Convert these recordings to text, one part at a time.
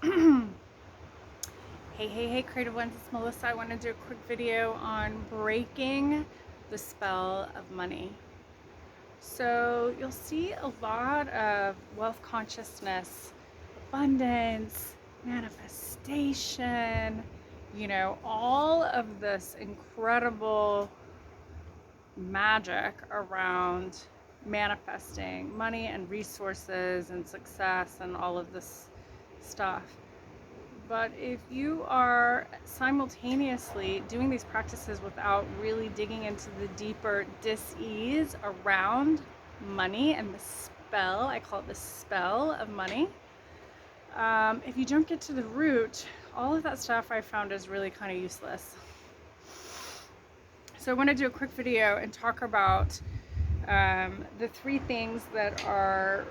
Hey, creative ones, it's Melissa. I want to do a quick video on breaking the spell of money. So you'll see a lot of wealth consciousness, abundance, manifestation, all of this incredible magic around manifesting money and resources and success and all of this stuff. But if you are simultaneously doing these practices without really digging into the deeper dis-ease around money and the spell, I call it the spell of money, if you don't get to the root, all of that stuff I found is really kind of useless. So I want to do a quick video and talk about the three things that are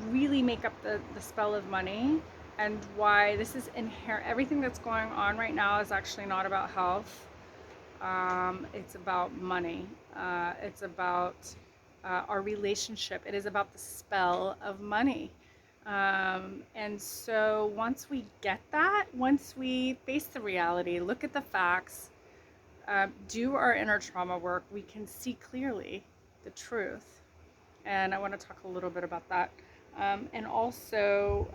really make up the spell of money, and why this is inherent. Everything that's going on right now is actually not about health. It's about money. It's about our relationship. It is about the spell of money. And so once we get that, once we face the reality, look at the facts, do our inner trauma work, we can see clearly the truth. And I want to talk a little bit about that. And also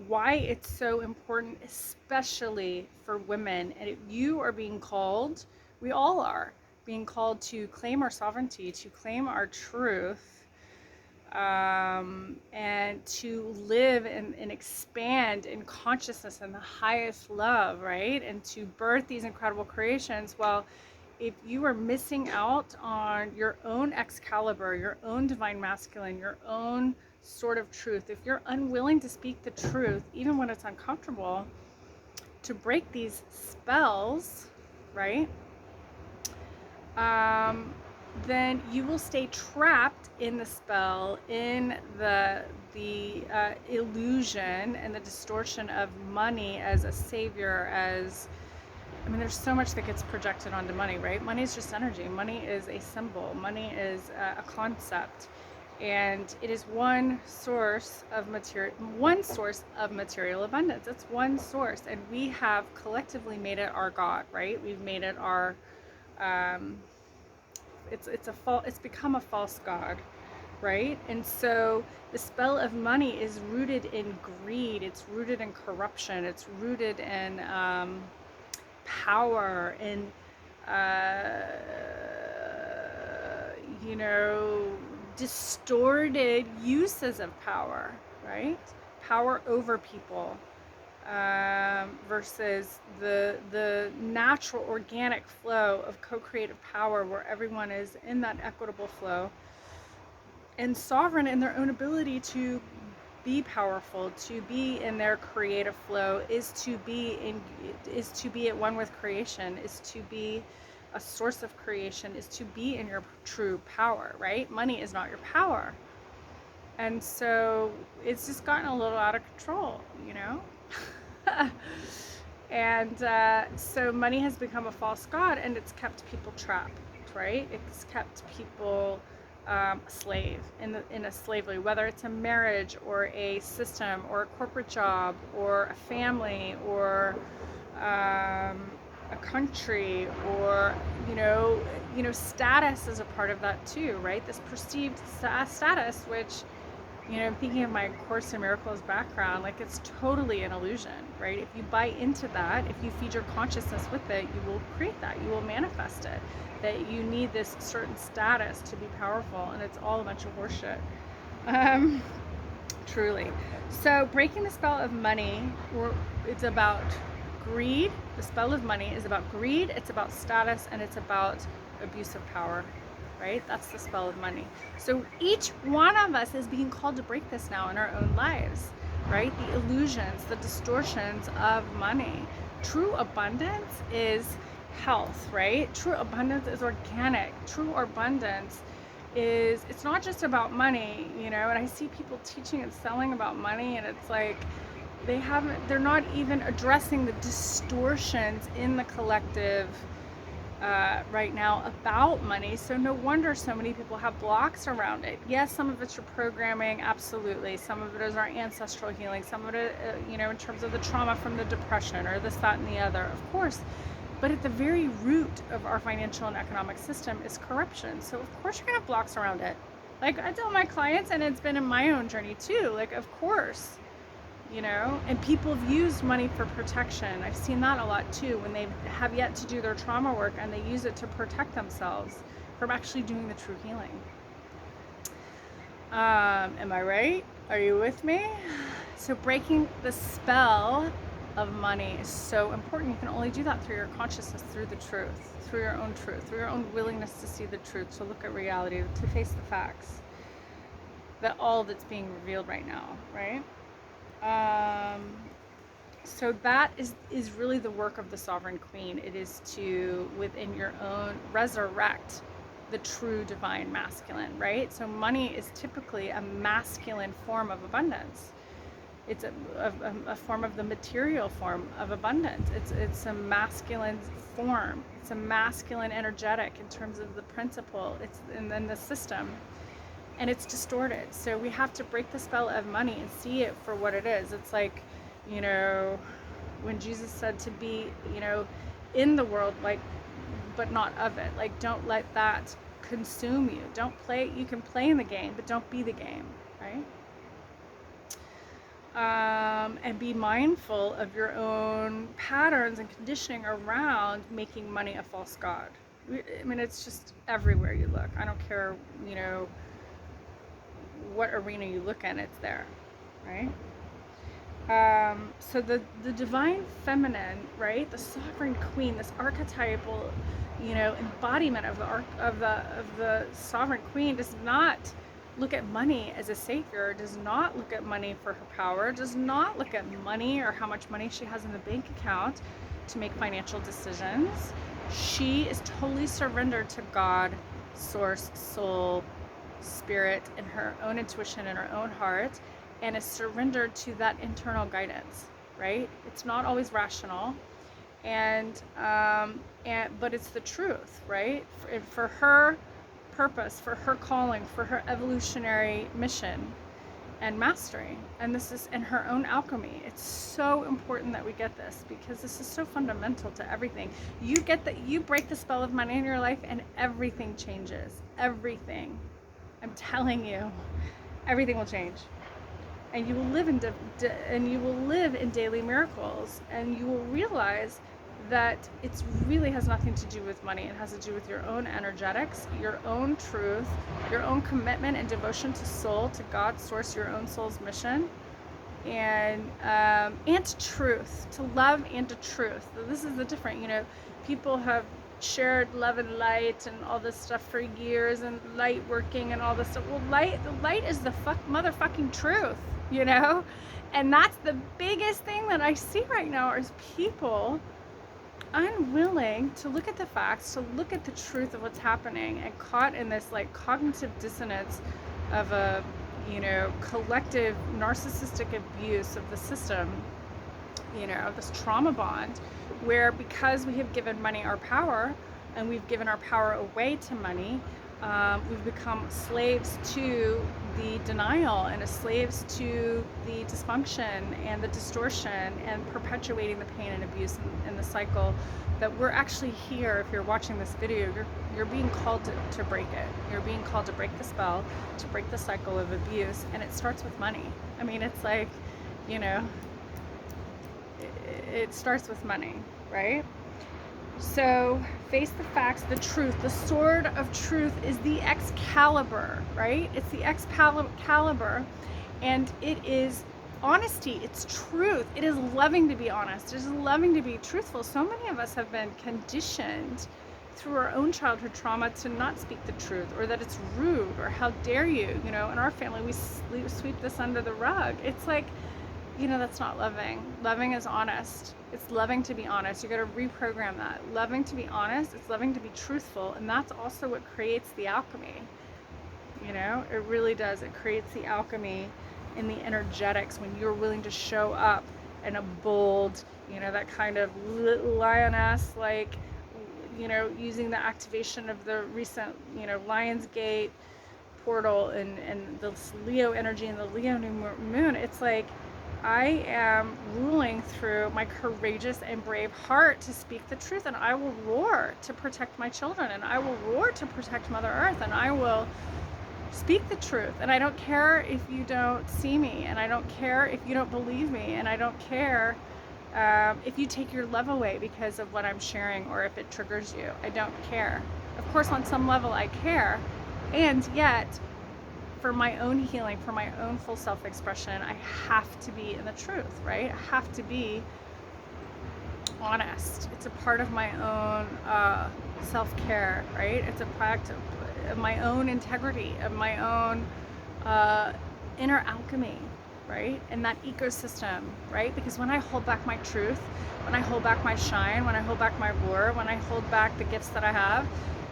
why it's so important, especially for women. And if you are being called, we all are being called to claim our sovereignty, to claim our truth, and to live and expand in consciousness and the highest love, right? And to birth these incredible creations. Well, if you are missing out on your own Excalibur, your own divine masculine, your own sort of truth, if you're unwilling to speak the truth, even when it's uncomfortable, to break these spells, right? Then you will stay trapped in the spell, in the illusion and the distortion of money as a savior, there's so much that gets projected onto money, right? Money is just energy. Money is a symbol. Money is a concept. And it is one source of material abundance. It's one source. And we have collectively made it our God, right? We've made it our, it's become a false God, right? And so the spell of money is rooted in greed. It's rooted in corruption. It's rooted in, power and distorted uses of power, right? Power over people, versus the natural organic flow of co-creative power, where everyone is in that equitable flow and sovereign in their own ability to be powerful, to be in their creative flow, is to be at one with creation, is to be a source of creation, is to be in your true power, right? Money is not your power. And so it's just gotten a little out of control, And so money has become a false god, and it's kept people trapped, right? It's kept people slave in a slavery, whether it's a marriage or a system or a corporate job or a family or a country, or status is a part of that too, right? This perceived status, which thinking of my Course in Miracles background, like, it's totally an illusion, right? If you buy into that, if you feed your consciousness with it, you will create that, you will manifest it, that you need this certain status to be powerful, and it's all a bunch of horseshit. Truly. So breaking the spell of money, it's about greed. The spell of money is about greed, it's about status, and it's about abuse of power. Right? That's the spell of money. So each one of us is being called to break this now in our own lives, right? The illusions, the distortions of money. True abundance is health, right? True abundance is organic. True abundance is, it's not just about money, and I see people teaching and selling about money, and it's like they're not even addressing the distortions in the collective right now about money. So no wonder so many people have blocks around it. Yes, some of it's your programming, absolutely. Some of it is our ancestral healing. Some of it, in terms of the trauma from the depression or this, that, and the other, of course. But at the very root of our financial and economic system is corruption. So of course you're gonna have blocks around it. Like I tell my clients, and it's been in my own journey too, like of course, and people have used money for protection. I've seen that a lot too, when they have yet to do their trauma work and they use it to protect themselves from actually doing the true healing. Am I right? Are you with me? So breaking the spell of money is so important. You can only do that through your consciousness, through the truth, through your own willingness to see the truth, to look at reality, to face the facts, that all that's being revealed right now, right? So that is really the work of the sovereign queen. It is to, within your own, resurrect the true divine masculine, right? So money is typically a masculine form of abundance. It's a form of the material form of abundance. It's a masculine form. It's a masculine energetic in terms of the principle. And then the system. And it's distorted. So we have to break the spell of money and see it for what it is. It's like, when Jesus said to be, in the world, like, but not of it. Like, don't let that consume you. Don't play. You can play in the game, but don't be the game, right? And be mindful of your own patterns and conditioning around making money a false god. I mean, it's just everywhere you look. I don't care, what arena you look in, it's there, right? So the divine feminine, right, the sovereign queen, this archetypal, embodiment of the sovereign queen does not look at money as a savior, does not look at money for her power, does not look at money or how much money she has in the bank account to make financial decisions. She is totally surrendered to God, source, soul, spirit, and her own intuition in her own heart, and is surrendered to that internal guidance, right? It's not always rational, but it's the truth, right? For her purpose, for her calling, for her evolutionary mission and mastery, and this is in her own alchemy. It's so important that we get this, because this is so fundamental to everything. You get that, you break the spell of money in your life, and everything changes. Everything. I'm telling you, everything will change, and you will live in daily miracles, and you will realize that it really has nothing to do with money. It has to do with your own energetics, your own truth, your own commitment and devotion to soul, to God, source, your own soul's mission, and to truth, to love and to truth. So this is the different. People have shared love and light and all this stuff for years, and light working and all this stuff. Well, the light is the motherfucking truth, and that's the biggest thing that I see right now is people unwilling to look at the facts, to look at the truth of what's happening, and caught in this like cognitive dissonance of a collective narcissistic abuse of the system, this trauma bond, where because we have given money our power, and we've given our power away to money, we've become slaves to the denial, and slaves to the dysfunction and the distortion, and perpetuating the pain and abuse in the cycle that we're actually here. If you're watching this video, you're being called to break it. You're being called to break the spell, to break the cycle of abuse, and it starts with money. I mean, it's like, it starts with money, right? So face the facts, the truth. The sword of truth is the Excalibur, right? It's the Excalibur, and it is honesty. It's truth. It is loving to be honest. It is loving to be truthful. So many of us have been conditioned through our own childhood trauma to not speak the truth, or that it's rude, or how dare you. In our family, we sweep this under the rug. It's like, that's not loving. Loving is honest. It's loving to be honest. You got to reprogram that. Loving to be honest. It's loving to be truthful. And that's also what creates the alchemy. It really does. It creates the alchemy in the energetics when you're willing to show up in a bold, that kind of lioness, like, using the activation of the recent, Lionsgate portal and the Leo energy and the Leo new moon, it's like I am ruling through my courageous and brave heart to speak the truth, and I will roar to protect my children, and I will roar to protect Mother Earth, and I will speak the truth. And I don't care if you don't see me, and I don't care if you don't believe me, and I don't care if you take your love away because of what I'm sharing, or if it triggers you. I don't care. Of course, on some level I care, and yet for my own healing, for my own full self-expression, I have to be in the truth, right? I have to be honest. It's a part of my own self-care, right? It's a practice of my own integrity, of my own inner alchemy, right? And that ecosystem, right? Because when I hold back my truth, when I hold back my shine, when I hold back my roar, when I hold back the gifts that I have,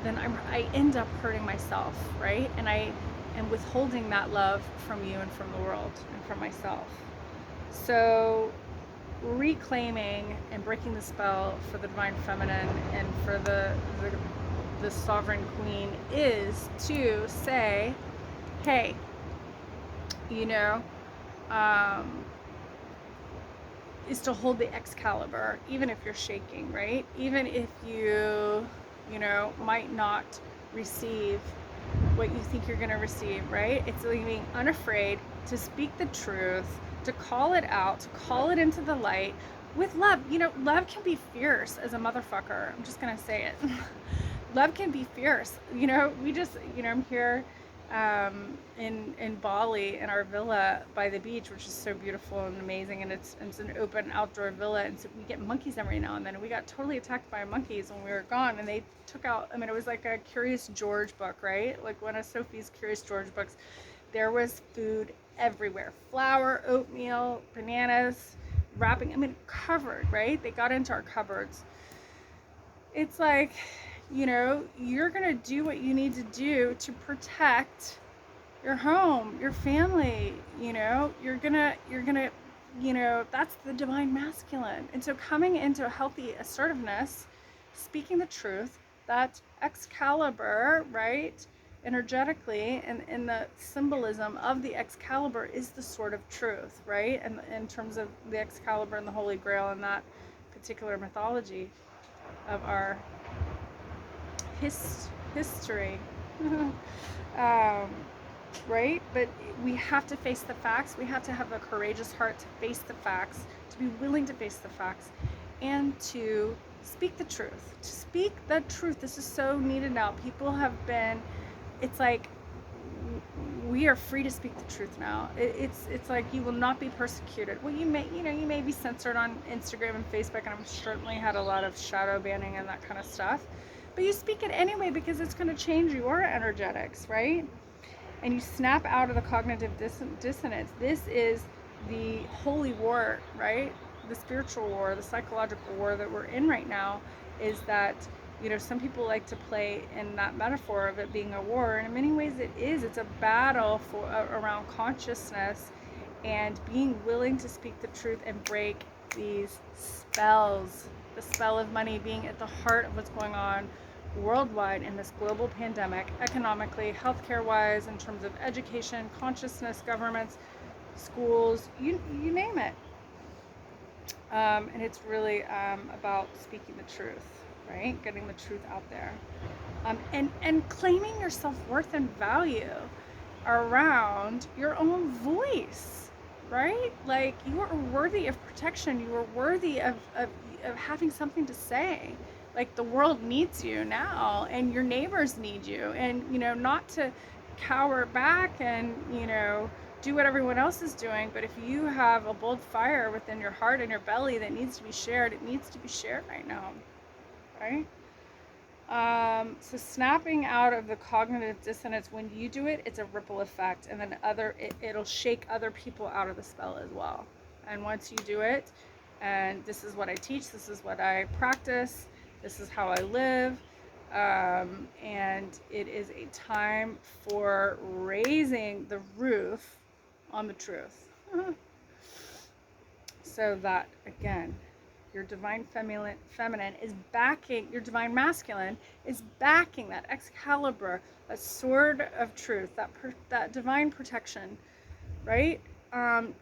then I end up hurting myself, right? And I am withholding that love from you and from the world and from myself. So reclaiming and breaking the spell for the divine feminine and for the sovereign queen is to say, hey, is to hold the Excalibur, even if you're shaking, right? Even if you might not receive what you think you're going to receive, right? It's being unafraid to speak the truth, to call it out, to call it into the light with love. Love can be fierce as a motherfucker. I'm just going to say it. Love can be fierce. We just, I'm here in Bali in our villa by the beach, which is so beautiful and amazing, and it's an open outdoor villa, and so we get monkeys every now and then, and we got totally attacked by monkeys when we were gone, and they took out, it was like a Curious George book, right? Like one of Sophie's Curious George books. There was food everywhere, flour, oatmeal, bananas, wrapping, covered, right? They got into our cupboards. It's like, you're gonna do what you need to do to protect your home, your family. You're gonna that's the divine masculine. And so coming into a healthy assertiveness, speaking the truth, that Excalibur, right, energetically, and the symbolism of the Excalibur is the sword of truth, right? And in terms of the Excalibur and the Holy Grail and that particular mythology of our history. Right? But we have to face the facts. We have to have a courageous heart to face the facts, to be willing to face the facts, and to speak the truth. To speak the truth. This is so needed now. People have been, it's like, we are free to speak the truth now. It's like you will not be persecuted. Well, you may be censored on Instagram and Facebook, and I've certainly had a lot of shadow banning and that kind of stuff. But you speak it anyway because it's going to change your energetics, right? And you snap out of the cognitive dissonance. This is the holy war, right? The spiritual war, the psychological war that we're in right now is that, some people like to play in that metaphor of it being a war. And in many ways it is. It's a battle around consciousness and being willing to speak the truth and break these spells. The spell of money being at the heart of what's going on worldwide in this global pandemic, economically, healthcare wise, in terms of education, consciousness, governments, schools, you name it. And it's really about speaking the truth, right? Getting the truth out there. And claiming your self-worth and value around your own voice, right? Like, you are worthy of protection. You are worthy of having something to say. Like, the world needs you now, and your neighbors need you, and not to cower back and do what everyone else is doing, but if you have a bold fire within your heart and your belly that needs to be shared, it needs to be shared right now, right? So snapping out of the cognitive dissonance, when you do it, it's a ripple effect, and then it'll shake other people out of the spell as well. And once you do it, and this is what I teach, this is what I practice, this is how I live, and it is a time for raising the roof on the truth. So that, again, your divine feminine is backing, your divine masculine is backing that Excalibur, that sword of truth, that divine protection, right?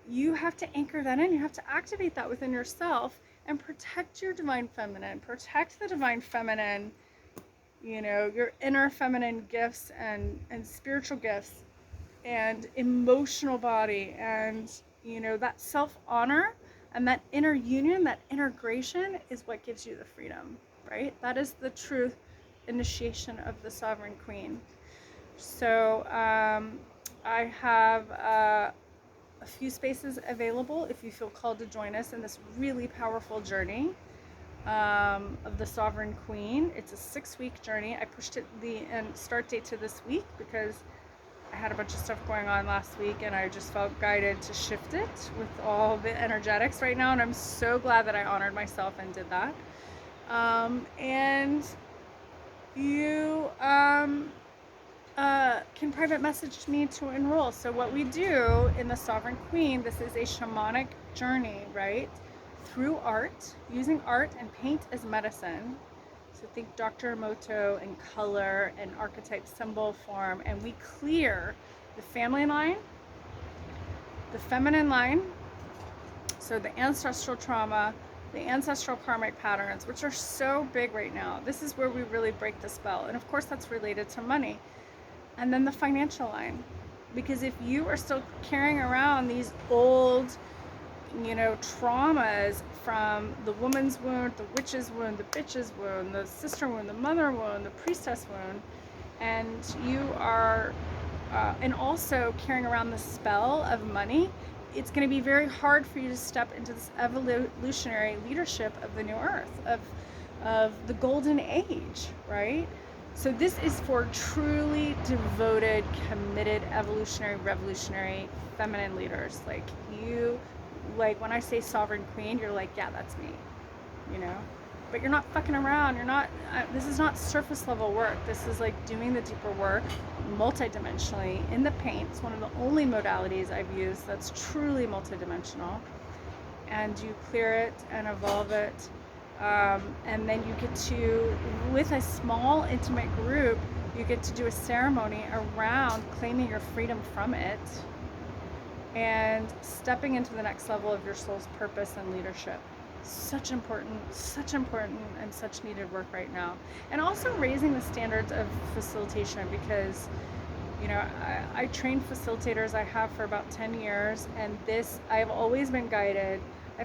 You have to anchor that in. You have to activate that within yourself and protect your divine feminine, protect the divine feminine, you know, your inner feminine gifts and spiritual gifts and emotional body, and, you know, that self-honor and that inner union, that integration is what gives you the freedom, right? That is the true initiation of the sovereign queen. So I have a few spaces available if you feel called to join us in this really powerful journey of the Sovereign Queen. It's a 6-week journey. I pushed the start date to this week because I had a bunch of stuff going on last week and I just felt guided to shift it with all the energetics right now, and I'm so glad that I honored myself and did that. And you can private message me to enroll. So what we do in the Sovereign Queen, this is a shamanic journey, right? Through art, using art and paint as medicine. So think Dr. Emoto and color and archetype symbol form, and we clear the family line, the feminine line, so the ancestral trauma, the ancestral karmic patterns, which are so big right now. This is where we really break the spell. And of course that's related to money. And then the financial line, because if you are still carrying around these old, you know, traumas from the woman's wound, the witch's wound, the bitch's wound, the sister wound, the mother wound, the priestess wound, and you are, and also carrying around the spell of money, it's going to be very hard for you to step into this evolutionary leadership of the new earth, of the golden age, right? So this is for truly devoted, committed, evolutionary, revolutionary, feminine leaders. Like you, like when I say sovereign queen, you're like, yeah, that's me, you know? But you're not fucking around. You're not, this is not surface level work. This is like doing the deeper work multidimensionally in the paint. It's one of the only modalities I've used that's truly multidimensional. And you clear it and evolve it. And then you get to, with a small intimate group, you get to do a ceremony around claiming your freedom from it and stepping into the next level of your soul's purpose and leadership. Such important and such needed work right now. And also raising the standards of facilitation, because, you know, I trained facilitators, I have for about 10 years, and this, I've always been guided